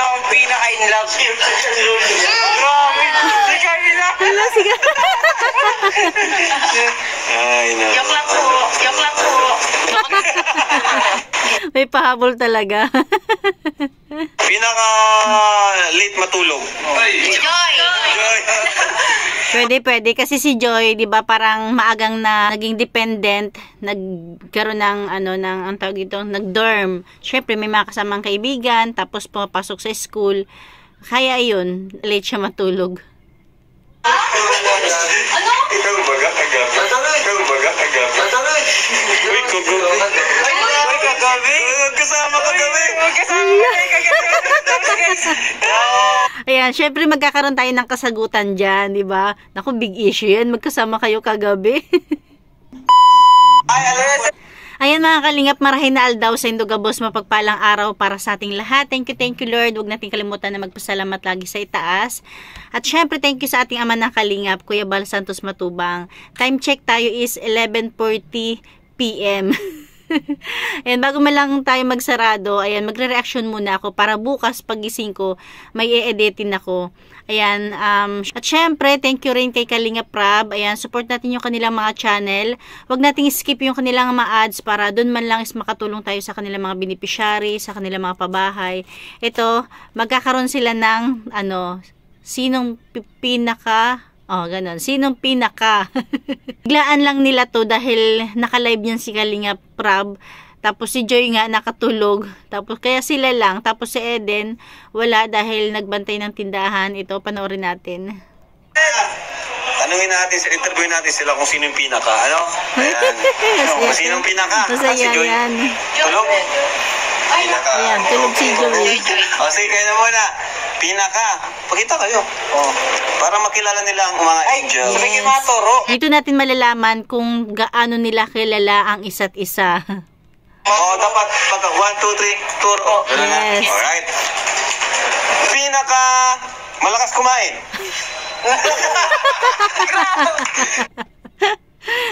daw ang pinaka-in love. Grabe. Si Carla. Wala, sige. Ay, no. Joke lang po. Joke lang po. May pahabol talaga. Pinaka-late matulog. Joy. Joy. Pwede. Kasi si Joy, di ba, parang maagang na naging dependent, nagkaroon ng, ang tawag ito, nag-dorm. Syempre, may mga kasamang kaibigan, tapos pumapasok sa school. Kaya yun, late siya matulog. Ano? Ikaw baga kagabi. Ikaw baga kagabi. Uy, kagabi. Ay, kagabi. Kasama kagabi. Kasama kagabi. Ayan, syempre magkakaroon tayo ng kasagutan dyan, di ba? Naku, big issue yan. Magkasama kayo kagabi. Ay, alas. Ayan mga kalingap, marahin na aldaw sa Indogabos, mapagpalang araw para sa ating lahat. Thank you Lord. Huwag natin kalimutan na magpasalamat lagi sa itaas. At syempre, thank you sa ating ama ng kalingap, Kuya Bal Santos Matubang. Time check tayo is 11:40 PM. Ayan, bago man lang tayo magsarado, ayan, magre-reaction muna ako para bukas pagising ko, may i-editin ako. Ayan, at syempre, thank you rin kay Kalinga Prab. Ayan, support natin yung kanilang mga channel. Huwag nating skip yung kanilang mga ads para doon man lang is makatulong tayo sa kanilang mga beneficiary, sa kanilang mga pabahay. Ito, magkakaroon sila ng, sinong ganon. Sinong pinaka? Biglaan lang nila to dahil naka-live yan si Kalinga Prab. Tapos si Joy nga nakatulog. Tapos kaya sila lang. Tapos si Eden wala dahil nagbantay ng tindahan. Ito, panoorin natin. Tanungin natin, interview natin sila kung sino yung pinaka. Ayan. Kung sino yung pinaka? Masaya Si Joy. yan. Tulog? Pinaka. Ayan, tulog si Joy. O, sige kayo na muna. Pinaka. Pakita kayo. Para makilala nila ang mga angel. Sabi kayo mga toro. Dito natin malalaman kung gaano nila kilala ang isa't isa. Dapat pag 1, 2, 3, turo. Yes. Alright. Pinaka malakas kumain.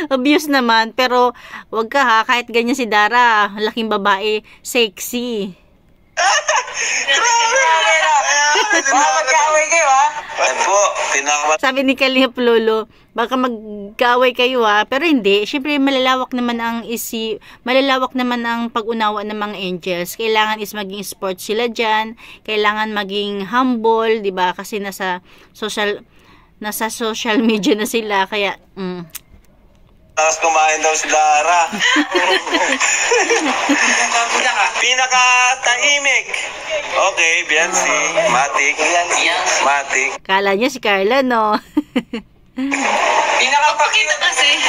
Obvious naman, pero wag ka ha, kahit ganyan si Dara, laking babae, sexy. Baka magkaaway kayo, ha? Ay po, pinaka Sabi ni Kalingap Lolo, baka magkaway kayo ha, pero hindi. Siyempre malalawak naman ang pag-unawa ng mga angels. Kailangan is maging sport sila dyan, kailangan maging humble, di ba? Kasi nasa social media na sila, kaya Tapos kumain daw si Dara. Pinaka tahimik. Okay, Biancy. Matik. kala niya si Carla, no? Pinakapakita kasi.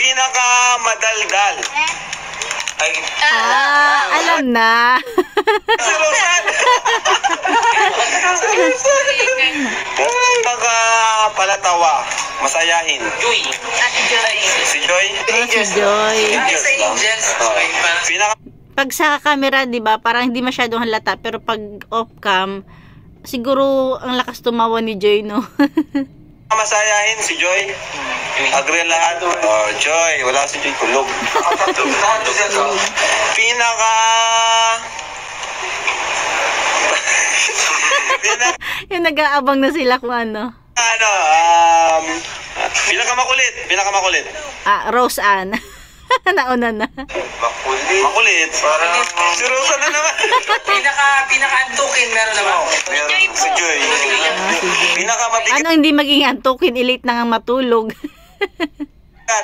Pinaka madaldal. Ay, Alam na. si Rosan. Pinaka palatawa. Masayahin. Joy. Ate Joy. Si Joy. Si Joy. Angels Sa lang. angels. Pinaka Pag sa camera, di ba, parang hindi masyadong halata, pero pag off-cam, siguro ang lakas tumawa ni Joy, no? masayahin si Joy. Agree lahat. Joy. Wala si Joy. Kulog. Pinaka Yung nag-aabang na sila kung ano. Pinakamakulit. Rose Ann. Nauna na. Makulit. Parang si Rosa na naman. Pinaka-antukin meron naman. Si Joy. Pinakamabigat. Ano hindi maging antukin, ilate na nga matulog.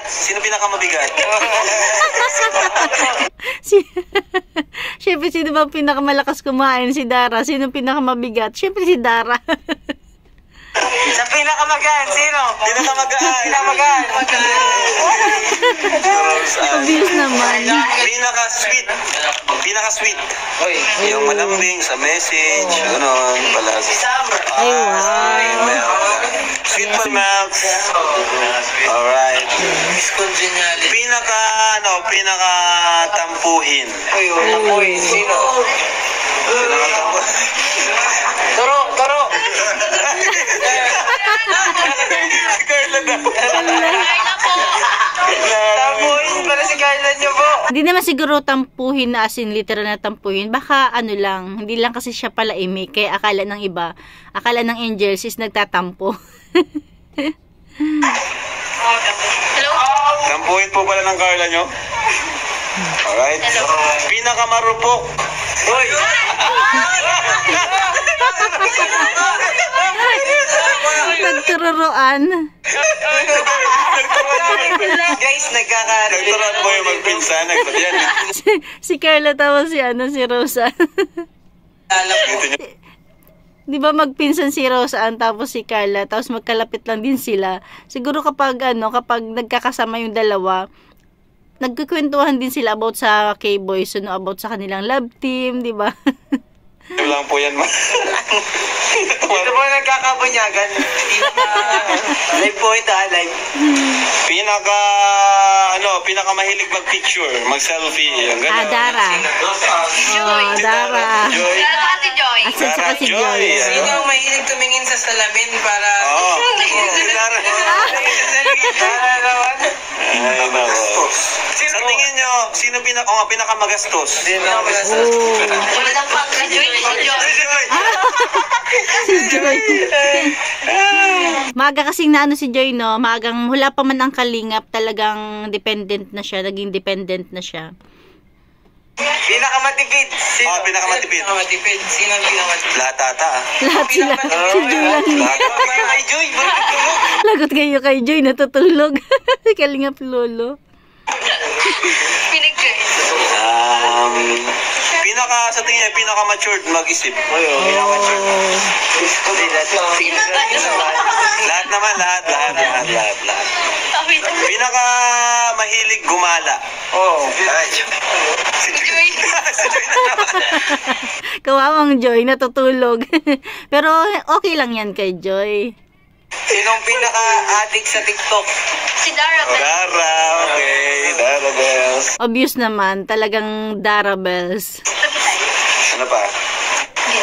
Sino pinakamabigat? Siyempre, sino ba pinakamalakas kumain? Si Dara. Sino pinakamabigat? Siyempre, si Dara. Sa pinakamagaan, sino? Pinakamagaan. Obvious naman. Pinaka-sweet. Yung malambing sa message, gano'n pala. Ay, wow. Sweet milk. Alright. Pinaka-tampuhin. Sino? Toro. Si Carla na. Tampuhin pala si Carla. Kailan niyo po? Hindi naman siguro tampuhin na as in literal na tampuhin. Baka ano lang, hindi lang kasi siya pala imik. Kaya akala ng iba, akala ng angels is nagtatampo. Hello? Tampuhin po pala ng Carla nyo. Alright. Pinakamarupok. Hoy! Nagtururuan. Guys, Nagturuan po yung magpinsan. Yan. Si Carla tapos si Rosa. Ito nyo. Di ba magpinsan si Rosaan tapos si Carla tapos magkalapit lang din sila. Siguro kapag nagkakasama yung dalawa, nagkukwentuhan din sila about sa K-boys, about sa kanilang love team, di ba? Ito lang po yan. Ito po nagkakabunyagan. Live po ito, live. Pinakamahilig mag-picture, mag-selfie. Yung ganun. Dara. Dara. Joy. Si Joy. At saka si Joy. Sino ang mahilig tumingin sa salamin para... Oo. Dara. Para naman. Ay, nako. Sa tingin nyo, sino pinakamagastos? Walang pang si Joy. Si Joy. Maaga kasing naano si Joy, no? Maagang hula pa man ang kalingap, talagang dependent na siya, naging dependent na siya. Pinakamatipid. Sino? Pinakamatipid. Pinakamatipid. Sino ang pinakamatipid? Lahat ata. Lahat sila. Si Joy lang. Ay, Joy, bakit tulog? Lagot kayo kay Joy, natutulog. Kalingap lolo. Pinag-Joy. Sa tingin niya, pinaka-matured mag-isip. Lahat naman, lahat. Pinaka-mahilig gumala. Si Joy. Si Joy na naman. Kawawang Joy, natutulog. Pero okay lang yan kay Joy. Sinong pinaka-addict sa TikTok? Si Dara. Dara, okay. Dara bells. Obvious naman, talagang Dara Bells. Ano pa?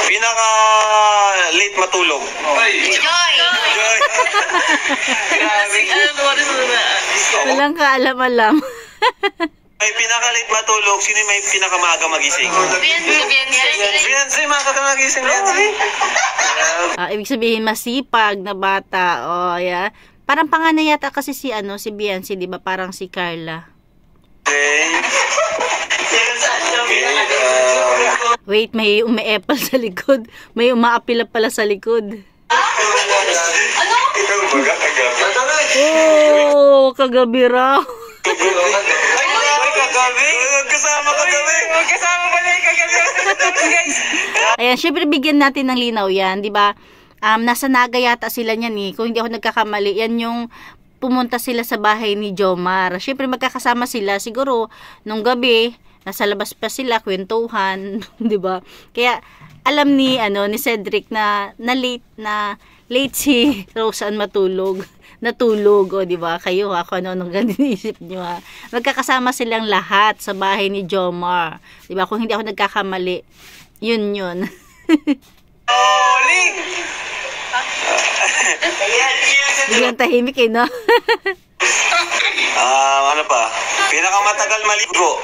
Pinaka-late matulog. Si Joy. Joy. Grabe. Walang kaalam-alam. May pinaka-late matulog, sino yung may pinaka-maaga magising? Fiancé, maaga ka magising, Fiancé. Ibig sabihin masipag na bata. Yeah. Parang panganay yata kasi si Biancy, 'di ba? Parang si Carla. Okay. Wait, may ume-apple sa likod. May umaapila pala sa likod. Oh, kagabi raw. Kasama kagabi. Kasama pala yung kagabi. Guys. Ayan, syempre bigyan natin ng linaw yan, 'di ba? Nasa Naga yata sila niyan eh. Kung hindi ako nagkakamali, yan yung pumunta sila sa bahay ni Jomar. Syempre magkakasama sila. Siguro nung gabi, nasa labas pa sila, kwentuhan, 'di ba? Kaya alam ni Cedric na late si Roseanne matulog. Natulog, 'di ba? Kayo ako anong iniisip niyo ha. Magkakasama silang lahat sa bahay ni Jomar. 'Di ba? Kung hindi ako nagkakamali, yun. Oli! Biglang tahimik eh, no? Ano pa? Pinakamatagal maligo.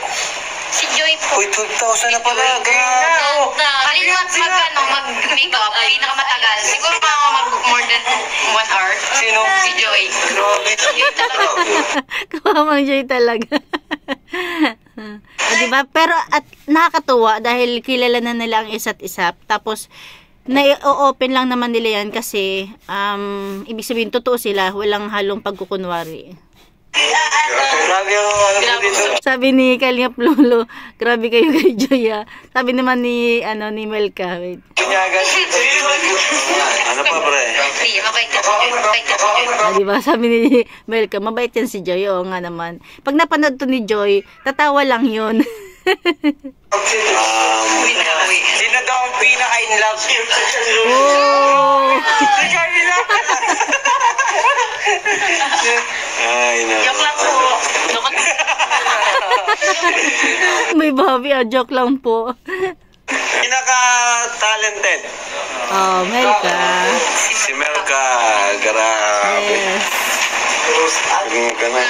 Si Joy po. Uy, 12,000 na pala. Kalingat mag-makeup, pinakamatagal. Siguro mag more than 1 hour. Sino? Si Joy. Joy talaga. Kawamang Joy talaga. Diba? Pero at nakakatuwa dahil kilala na nila ang isa't isa. Tapos na-open lang naman nila yan kasi ibig sabihin totoo sila, walang halong pagkukunwari. Grabe ang dito. Sabi ni Kalingap Lolo, grabe kayo kay Joy ha. Sabi naman ni Melka, wait. Ano pa, pre? Mabait ka si Joy. Mabait ka si Joy. Diba? Sabi ni Melka, mabait yan si Joy. Oo nga naman. Pag napanood to ni Joy, tatawa lang yun. Sino daw ang pinaka-in love? Oh! Si Camila! Ay, no. Joke lang po. May Bobby, joke lang po. Pinaka-talented. Oh, Melka. Si Melka. Grabe. Yes. Huwag ka na.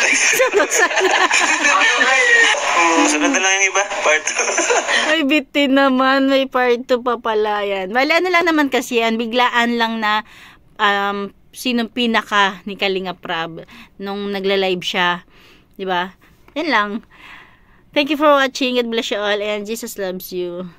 Sunod na lang yung iba. Part 2. Ay, bitin naman. May part 2 pa pala yan. Wala, ano lang naman kasi yan. Biglaan lang na sinong pinaka ni Kalinga Prab nung nagla-live siya. Diba? Yan lang. Thank you for watching. God bless you all and Jesus loves you.